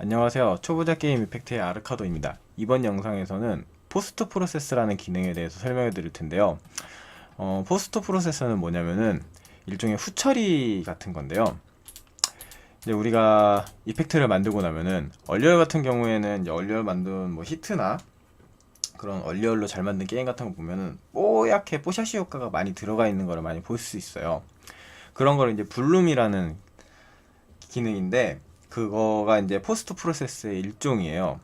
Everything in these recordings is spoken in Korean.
안녕하세요. 초보자 게임 이펙트의 아르카도입니다. 이번 영상에서는 포스트 프로세스라는 기능에 대해서 설명해 드릴 텐데요. 포스트 프로세스는 뭐냐면은 일종의 후처리 같은 건데요. 이제 우리가 이펙트를 만들고 나면은 얼리얼 같은 경우에는 이제 얼리얼 만든 뭐 히트나 그런 얼리얼로 잘 만든 게임 같은 거 보면은 뽀얗게 뽀샤시 효과가 많이 들어가 있는 거를 많이 볼 수 있어요. 그런 거를 이제 블룸이라는 기능인데 그거가 이제 포스트 프로세스의 일종이에요.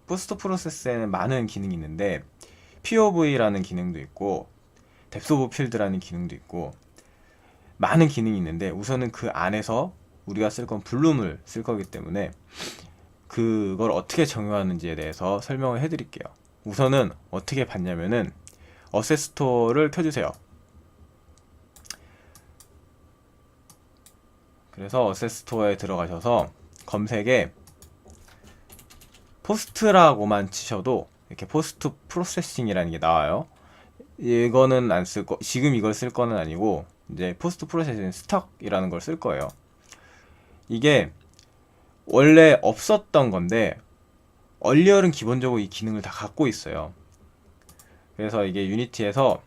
포스트 프로세스에는 많은 기능이 있는데 POV라는 기능도 있고 뎁스 오브 필드라는 기능도 있고 많은 기능이 있는데 우선은 그 안에서 우리가 쓸 건 블룸을 쓸 거기 때문에 그걸 어떻게 적용하는지에 대해서 설명을 해드릴게요. 우선은 어떻게 봤냐면은 어셋 스토어를 켜주세요. 그래서 어셋 스토어에 들어가셔서 검색에 포스트라고만 치셔도 이렇게 포스트 프로세싱이라는 게 나와요. 이거는 안 쓸 거, 지금 이걸 쓸 거는 아니고 이제 포스트 프로세싱 스톡이라는 걸 쓸 거예요. 이게 원래 없었던 건데 얼리얼은 기본적으로 이 기능을 다 갖고 있어요. 그래서 이게 유니티에서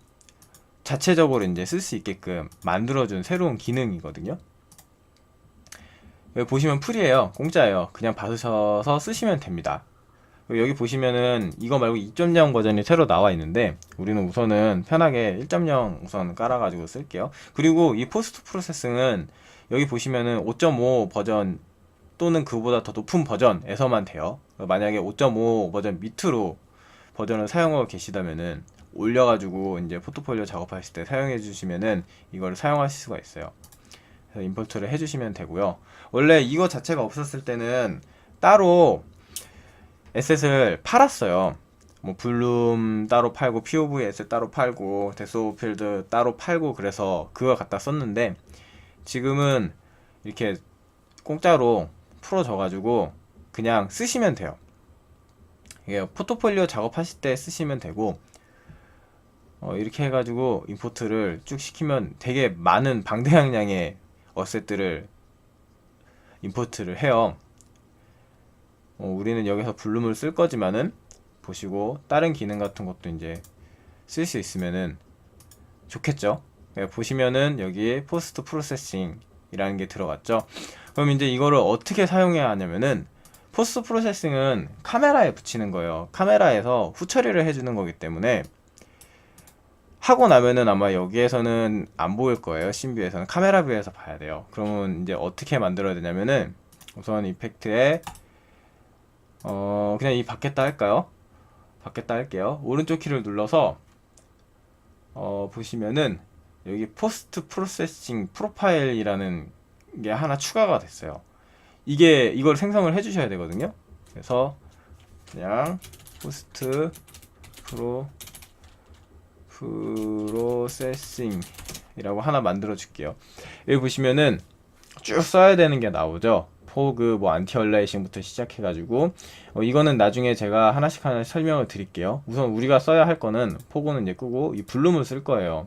자체적으로 이제 쓸 수 있게끔 만들어준 새로운 기능이거든요. 여기 보시면 풀이에요. 공짜예요. 그냥 받으셔서 쓰시면 됩니다. 여기 보시면은 이거 말고 2.0 버전이 새로 나와 있는데 우리는 우선은 편하게 1.0 우선 깔아가지고 쓸게요. 그리고 이 포스트 프로세싱은 여기 보시면은 5.5 버전 또는 그보다 더 높은 버전에서만 돼요. 만약에 5.5 버전 밑으로 버전을 사용하고 계시다면은 올려가지고 이제 포트폴리오 작업하실 때 사용해 주시면은 이거를 사용하실 수가 있어요. 그래서 임포트를 해주시면 되고요. 원래 이거 자체가 없었을 때는 따로 에셋을 팔았어요. 뭐 블룸 따로 팔고 POVS 따로 팔고 뎁스 오브 필드 따로 팔고 그래서 그거 갖다 썼는데 지금은 이렇게 공짜로 풀어져가지고 그냥 쓰시면 돼요. 이게 포트폴리오 작업하실 때 쓰시면 되고 이렇게 해가지고 임포트를 쭉 시키면 되게 많은 방대한 양의 어셋들을 임포트를 해요. 우리는 여기서 블룸을 쓸 거지만은 보시고 다른 기능 같은 것도 이제 쓸 수 있으면은 좋겠죠. 보시면은 여기에 포스트 프로세싱 이라는 게 들어갔죠. 그럼 이제 이거를 어떻게 사용해야 하냐면은 포스트 프로세싱은 카메라에 붙이는 거예요. 카메라에서 후처리를 해주는 거기 때문에 하고 나면은 아마 여기에서는 안 보일 거예요. 신뷰에서는 카메라 뷰에서 봐야 돼요. 그러면 이제 어떻게 만들어야 되냐면은 우선 이펙트에 그냥 이 받겠다 할까요? 받겠다 할게요. 오른쪽 키를 눌러서 보시면은 여기 포스트 프로세싱 프로파일이라는 게 하나 추가가 됐어요. 이걸 생성을 해 주셔야 되거든요. 그래서 그냥 포스트 프로세싱이라고 하나 만들어 줄게요. 여기 보시면은 쭉 써야 되는 게 나오죠. 포그 뭐 안티 얼라이싱부터 시작해가지고 이거는 나중에 제가 하나씩 설명을 드릴게요. 우선 우리가 써야 할 거는 포그는 이제 끄고 이 블룸을 쓸 거예요.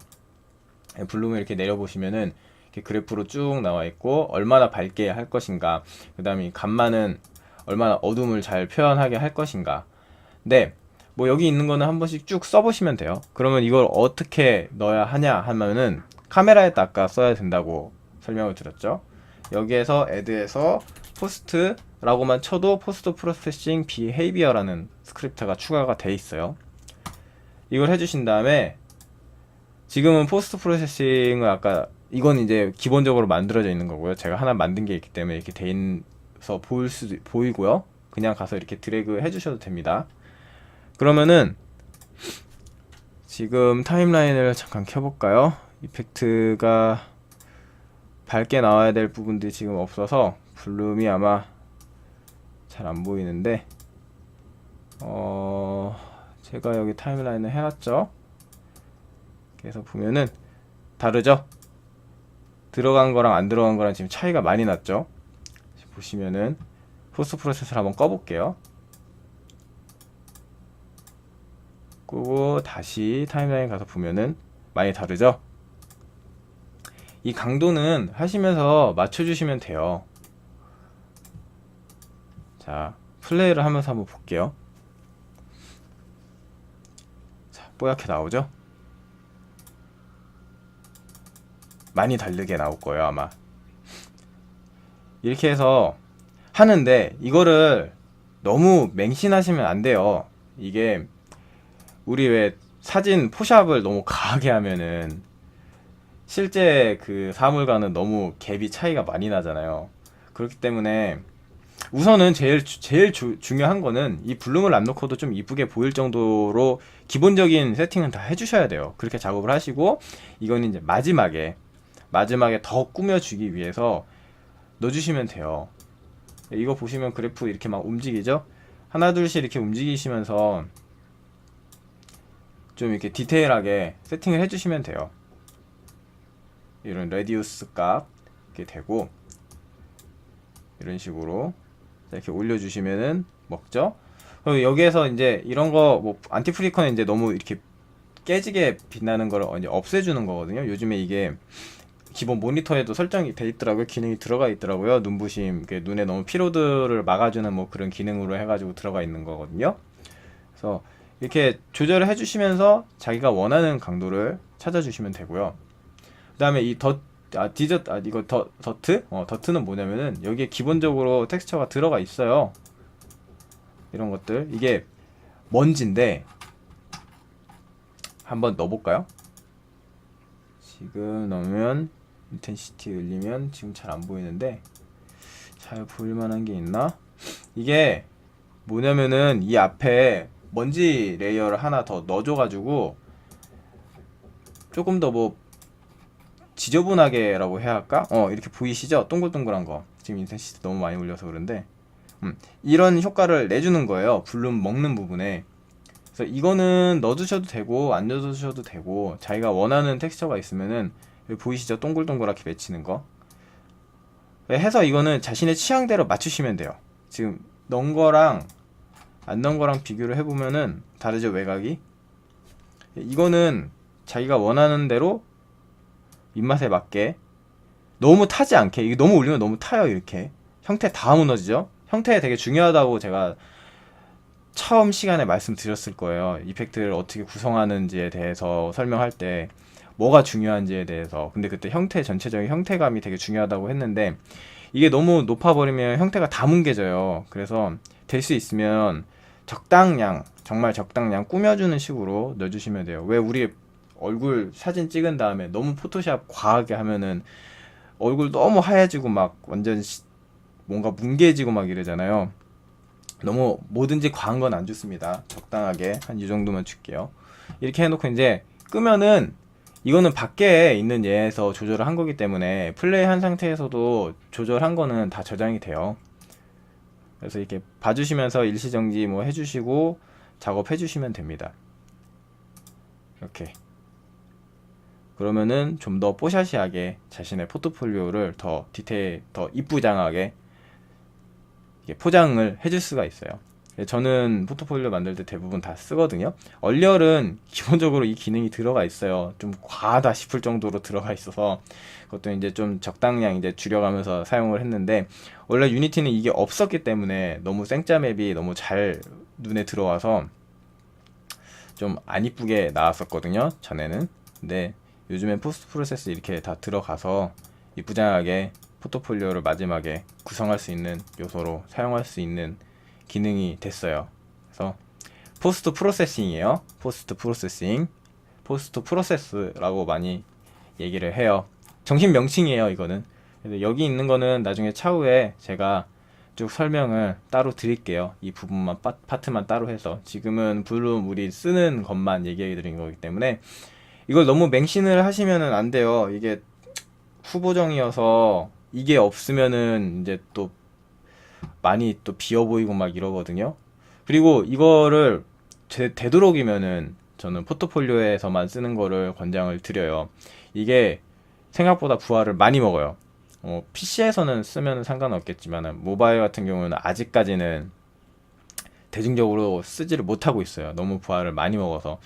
블룸을 이렇게 내려보시면은 이렇게 그래프로 쭉 나와 있고 얼마나 밝게 할 것인가, 그 다음에 감마는 얼마나 어둠을 잘 표현하게 할 것인가. 네, 뭐 여기 있는 거는 한 번씩 쭉 써보시면 돼요. 그러면 이걸 어떻게 넣어야 하냐 하면은 카메라에다 아까 써야 된다고 설명을 드렸죠. 여기에서 add에서 post라고만 쳐도 post processing behavior라는 스크립트가 추가가 돼 있어요. 이걸 해주신 다음에 지금은 포스트 프로세싱을 아까 이건 이제 기본적으로 만들어져 있는 거고요. 제가 하나 만든 게 있기 때문에 이렇게 돼 있어 보이고요. 그냥 가서 이렇게 드래그 해주셔도 됩니다. 그러면은 지금 타임라인을 잠깐 켜볼까요? 이펙트가 밝게 나와야 될 부분들이 지금 없어서 블룸이 아마 잘 안 보이는데 제가 여기 타임라인을 해놨죠. 그래서 보면은 다르죠? 들어간 거랑 안 들어간 거랑 지금 차이가 많이 났죠. 보시면은 포스트 프로세스를 한번 꺼볼게요. 끄고 다시 타임라인 가서 보면은 많이 다르죠? 이 강도는 하시면서 맞춰주시면 돼요. 자, 플레이를 하면서 한번 볼게요. 자, 뽀얗게 나오죠? 많이 다르게 나올 거예요, 아마. 이렇게 해서 하는데 이거를 너무 맹신하시면 안 돼요. 이게 우리 왜 사진 포샵을 너무 과하게 하면은 실제 그 사물과는 너무 갭이 차이가 많이 나잖아요. 그렇기 때문에 우선은 제일 중요한 거는 이 블룸을 안 넣고도 좀 이쁘게 보일 정도로 기본적인 세팅은 다 해주셔야 돼요. 그렇게 작업을 하시고 이거는 이제 마지막에 더 꾸며주기 위해서 넣어주시면 돼요. 이거 보시면 그래프 이렇게 막 움직이죠? 하나 둘씩 이렇게 움직이시면서 좀 이렇게 디테일하게 세팅을 해주시면 돼요. 이런 레디우스 값 이렇게 되고 이런 식으로 이렇게 올려주시면은 먹죠. 여기에서 이제 이런 거 뭐 안티프리커는 이제 너무 이렇게 깨지게 빛나는 걸 이제 없애주는 거거든요. 요즘에 이게 기본 모니터에도 설정이 돼 있더라고요. 기능이 들어가 있더라고요. 눈부심, 눈에 너무 피로도를 막아주는 뭐 그런 기능으로 해가지고 들어가 있는 거거든요. 그래서 이렇게 조절을 해주시면서 자기가 원하는 강도를 찾아주시면 되고요. 그 다음에 이 더트? 더트는 뭐냐면은 여기에 기본적으로 텍스처가 들어가 있어요. 이런 것들. 이게 먼지인데 한번 넣어볼까요? 지금 넣으면 인텐시티 올리면 지금 잘 안 보이는데 잘 보일 만한 게 있나? 이게 뭐냐면은 이 앞에 먼지 레이어를 하나 더 넣어줘가지고 조금 더 뭐 지저분하게 라고 해야 할까? 이렇게 보이시죠? 동글동글한 거. 지금 인텐시티 너무 많이 올려서 그런데 이런 효과를 내주는 거예요. 블룸 먹는 부분에. 그래서 이거는 넣어주셔도 되고 안 넣어주셔도 되고 자기가 원하는 텍스처가 있으면은 여기 보이시죠? 동글동글하게 맺히는 거. 해서 이거는 자신의 취향대로 맞추시면 돼요. 지금 넣은 거랑 안 넣은 거랑 비교를 해보면은 다르죠, 외곽이? 이거는 자기가 원하는 대로 입맛에 맞게 너무 타지 않게, 이게 너무 올리면 너무 타요. 이렇게 형태 다 무너지죠. 형태 되게 중요하다고 제가 처음 시간에 말씀드렸을 거예요. 이펙트를 어떻게 구성하는지에 대해서 설명할 때 뭐가 중요한지에 대해서. 근데 그때 형태 전체적인 형태감이 되게 중요하다고 했는데 이게 너무 높아버리면 형태가 다 뭉개져요. 그래서 될 수 있으면 적당량, 정말 적당량 꾸며주는 식으로 넣어주시면 돼요. 왜 우리 얼굴 사진 찍은 다음에 너무 포토샵 과하게 하면은 얼굴 너무 하얘지고 막 완전 뭔가 뭉개지고 막 이러잖아요. 너무 뭐든지 과한 건 안 좋습니다. 적당하게 한 이 정도만 줄게요. 이렇게 해놓고 이제 끄면은 이거는 밖에 있는 얘에서 조절을 한 거기 때문에 플레이 한 상태에서도 조절한 거는 다 저장이 돼요. 그래서 이렇게 봐주시면서 일시정지 뭐 해주시고 작업해 주시면 됩니다. 이렇게 그러면은 좀 더 뽀샤시하게 자신의 포트폴리오를 더 디테일, 더 이쁘장하게 포장을 해줄 수가 있어요. 저는 포트폴리오 만들 때 대부분 다 쓰거든요. 얼리얼은 기본적으로 이 기능이 들어가 있어요. 좀 과하다 싶을 정도로 들어가 있어서 그것도 이제 좀 적당량 이제 줄여가면서 사용을 했는데 원래 유니티는 이게 없었기 때문에 너무 생짜 맵이 너무 잘 눈에 들어와서 좀 안 이쁘게 나왔었거든요. 전에는. 근데 요즘엔 포스트 프로세스 이렇게 다 들어가서 이쁘장하게 포트폴리오를 마지막에 구성할 수 있는 요소로 사용할 수 있는 기능이 됐어요. 그래서 포스트 프로세싱이에요. 포스트 프로세싱, 포스트 프로세스라고 많이 얘기를 해요. 정식 명칭이에요, 이거는. 근데 여기 있는 거는 나중에 차후에 제가 쭉 설명을 따로 드릴게요. 이 부분만 파트만 따로 해서 지금은 블룸 우리 쓰는 것만 얘기해 드린 거기 때문에 이걸 너무 맹신을 하시면은 안 돼요. 이게 후보정이어서 이게 없으면은 이제 또 많이 또 비어 보이고 막 이러거든요. 그리고 이거를 되도록이면은 저는 포트폴리오에서만 쓰는 거를 권장을 드려요. 이게 생각보다 부하를 많이 먹어요. PC에서는 쓰면 상관없겠지만 모바일 같은 경우는 아직까지는 대중적으로 쓰지를 못하고 있어요. 너무 부하를 많이 먹어서.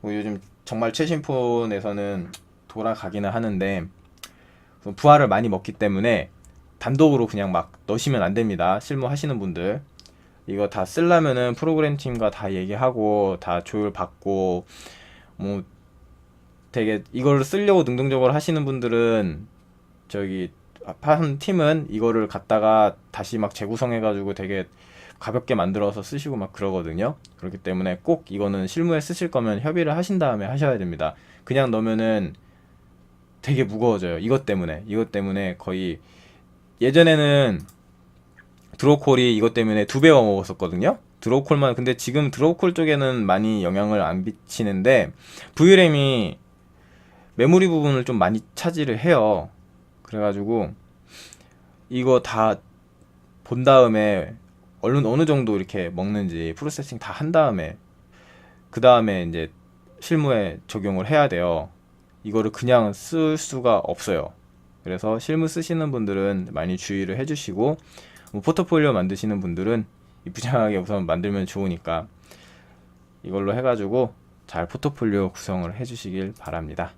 요즘 정말 최신 폰에서는 돌아가기는 하는데 부하를 많이 먹기 때문에 단독으로 그냥 막 넣으시면 안 됩니다. 실무 하시는 분들. 이거 다 쓰려면은 프로그램 팀과 다 얘기하고 다 조율 받고 뭐 되게 이걸 쓰려고 능동적으로 하시는 분들은 저기 한 팀은 이거를 갖다가 다시 막 재구성해가지고 되게 가볍게 만들어서 쓰시고 막 그러거든요. 그렇기 때문에 꼭 이거는 실무에 쓰실 거면 협의를 하신 다음에 하셔야 됩니다. 그냥 넣으면은 되게 무거워져요. 이것 때문에 거의 예전에는 드로우콜이 이것 때문에 2배와 먹었었거든요. 드로우콜만 근데 지금 드로우콜 쪽에는 많이 영향을 안 미치는데 VRAM이 메모리 부분을 좀 많이 차지를 해요. 그래가지고 이거 다 본 다음에 어느 정도 이렇게 먹는지 프로세싱 다 한 다음에 그 다음에 이제 실무에 적용을 해야 돼요. 이거를 그냥 쓸 수가 없어요. 그래서 실무 쓰시는 분들은 많이 주의를 해주시고 뭐 포트폴리오 만드시는 분들은 이쁘장하게 우선 만들면 좋으니까 이걸로 해가지고 잘 포트폴리오 구성을 해주시길 바랍니다.